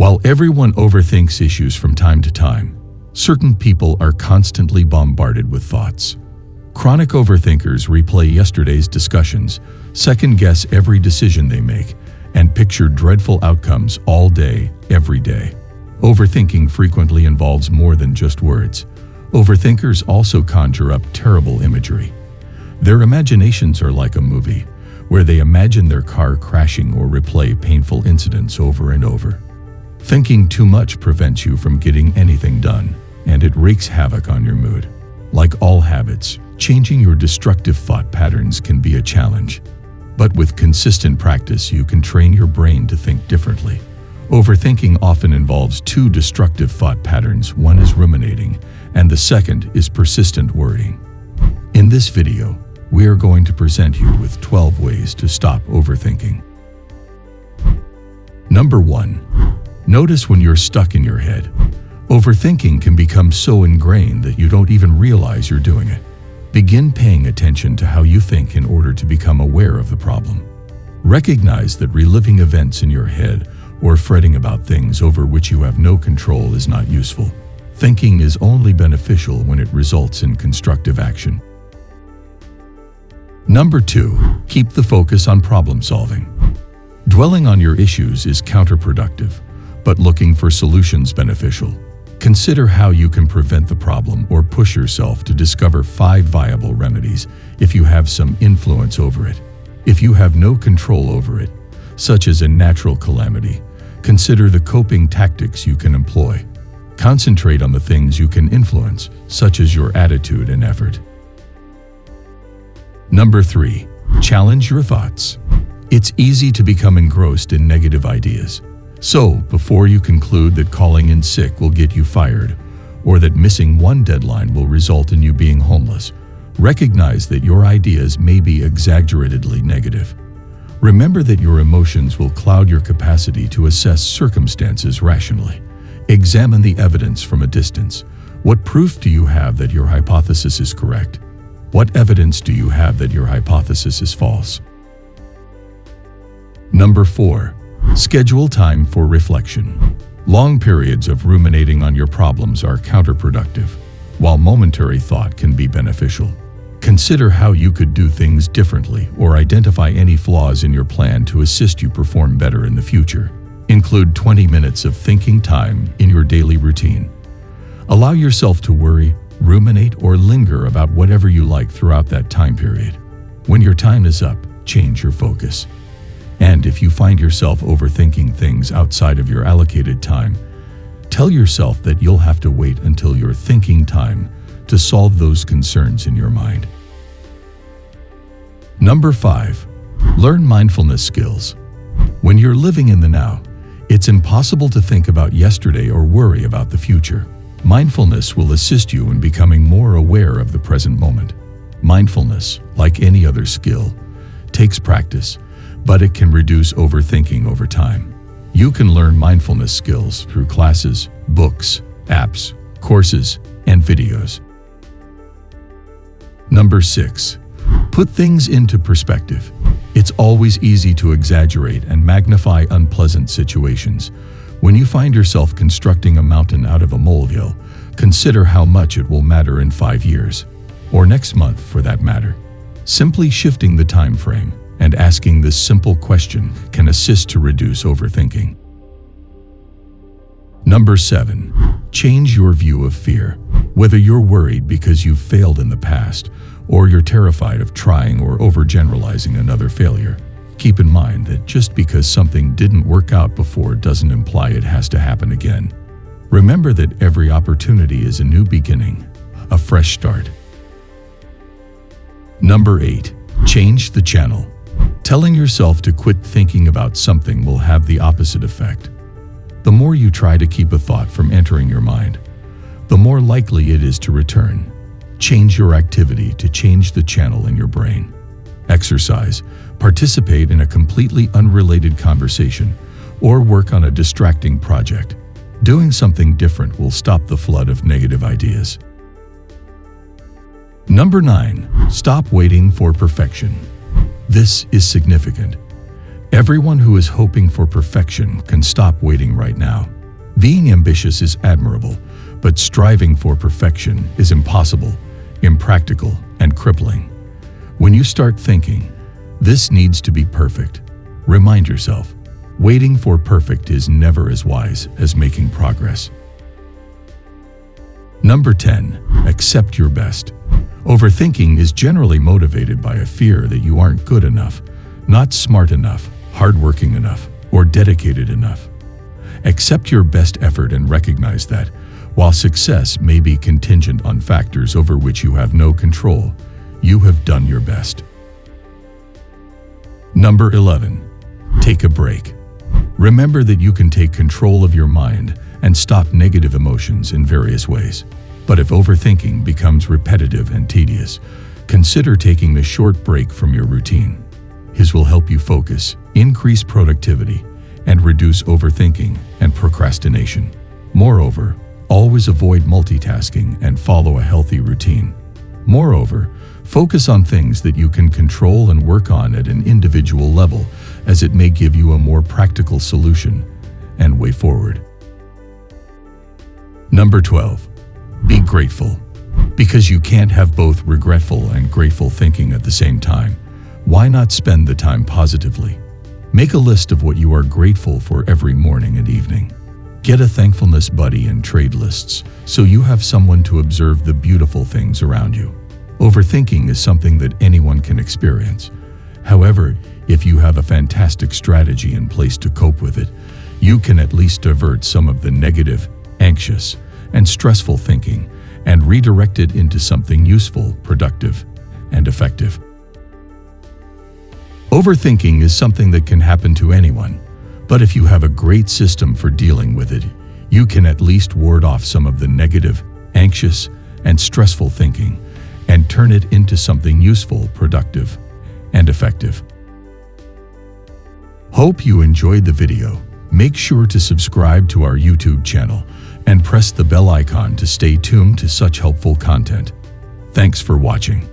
While everyone overthinks issues from time to time, certain people are constantly bombarded with thoughts. Chronic overthinkers replay yesterday's discussions, second-guess every decision they make, and picture dreadful outcomes all day, every day. Overthinking frequently involves more than just words. Overthinkers also conjure up terrible imagery. Their imaginations are like a movie, where they imagine their car crashing or replay painful incidents over and over. Thinking too much prevents you from getting anything done, and it wreaks havoc on your mood. Like all habits, changing your destructive thought patterns can be a challenge. But with consistent practice, you can train your brain to think differently. Overthinking often involves two destructive thought patterns. One is ruminating, and the second is persistent worrying. In this video, we are going to present you with 12 ways to stop overthinking. Number 1. Notice when you're stuck in your head. Overthinking can become so ingrained that you don't even realize you're doing it. Begin paying attention to how you think in order to become aware of the problem. Recognize that reliving events in your head or fretting about things over which you have no control is not useful. Thinking is only beneficial when it results in constructive action. Number 2. Keep the focus on problem solving. Dwelling on your issues is counterproductive, but looking for solutions beneficial. Consider how you can prevent the problem or push yourself to discover 5 viable remedies if you have some influence over it. If you have no control over it, such as a natural calamity, consider the coping tactics you can employ. Concentrate on the things you can influence, such as your attitude and effort. Number 3. Challenge your thoughts. It's easy to become engrossed in negative ideas. So, before you conclude that calling in sick will get you fired, or that missing one deadline will result in you being homeless, recognize that your ideas may be exaggeratedly negative. Remember that your emotions will cloud your capacity to assess circumstances rationally. Examine the evidence from a distance. What proof do you have that your hypothesis is correct? What evidence do you have that your hypothesis is false? Number 4. Schedule time for reflection. Long periods of ruminating on your problems are counterproductive, while momentary thought can be beneficial. Consider how you could do things differently or identify any flaws in your plan to assist you perform better in the future. Include 20 minutes of thinking time in your daily routine. Allow yourself to worry, ruminate, or linger about whatever you like throughout that time period. When your time is up, change your focus. And if you find yourself overthinking things outside of your allocated time, tell yourself that you'll have to wait until your thinking time to solve those concerns in your mind. Number 5. Learn mindfulness skills. When you're living in the now, it's impossible to think about yesterday or worry about the future. Mindfulness will assist you in becoming more aware of the present moment. Mindfulness, like any other skill, takes practice, but it can reduce overthinking over time. You can learn mindfulness skills through classes, books, apps, courses, and videos. Number 6. Put things into perspective. It's always easy to exaggerate and magnify unpleasant situations. When you find yourself constructing a mountain out of a molehill, consider how much it will matter in 5 years, or next month for that matter. Simply shifting the time frame and asking this simple question can assist to reduce overthinking. Number 7. Change your view of fear. Whether you're worried because you've failed in the past, or you're terrified of trying or overgeneralizing another failure, keep in mind that just because something didn't work out before doesn't imply it has to happen again. Remember that every opportunity is a new beginning, a fresh start. Number 8. Change the channel. Telling yourself to quit thinking about something will have the opposite effect. The more you try to keep a thought from entering your mind, the more likely it is to return. Change your activity to change the channel in your brain. Exercise, participate in a completely unrelated conversation, or work on a distracting project. Doing something different will stop the flood of negative ideas. Number 9. Stop waiting for perfection. This is significant. Everyone who is hoping for perfection can stop waiting right now. Being ambitious is admirable, but striving for perfection is impossible, impractical, and crippling. When you start thinking, "This needs to be perfect," remind yourself, waiting for perfect is never as wise as making progress. Number 10. Accept your best. Overthinking is generally motivated by a fear that you aren't good enough, not smart enough, hardworking enough, or dedicated enough. Accept your best effort and recognize that, while success may be contingent on factors over which you have no control, you have done your best. Number 11. Take a break. Remember that you can take control of your mind and stop negative emotions in various ways. But if overthinking becomes repetitive and tedious, consider taking a short break from your routine. This will help you focus, increase productivity, and reduce overthinking and procrastination. Moreover, always avoid multitasking and follow a healthy routine. Moreover, focus on things that you can control and work on at an individual level, as it may give you a more practical solution and way forward. Number 12. Be grateful. Because you can't have both regretful and grateful thinking at the same time, why not spend the time positively? Make a list of what you are grateful for every morning and evening. Get a thankfulness buddy and trade lists so you have someone to observe the beautiful things around you. Overthinking is something that anyone can experience. However, if you have a fantastic strategy in place to cope with it, you can at least divert some of the negative, anxious, and stressful thinking and redirect it into something useful, productive, and effective. Overthinking is something that can happen to anyone, but if you have a great system for dealing with it, you can at least ward off some of the negative, anxious, and stressful thinking and turn it into something useful, productive, and effective. Hope you enjoyed the video. Make sure to subscribe to our YouTube channel and press the bell icon to stay tuned to such helpful content. Thanks for watching.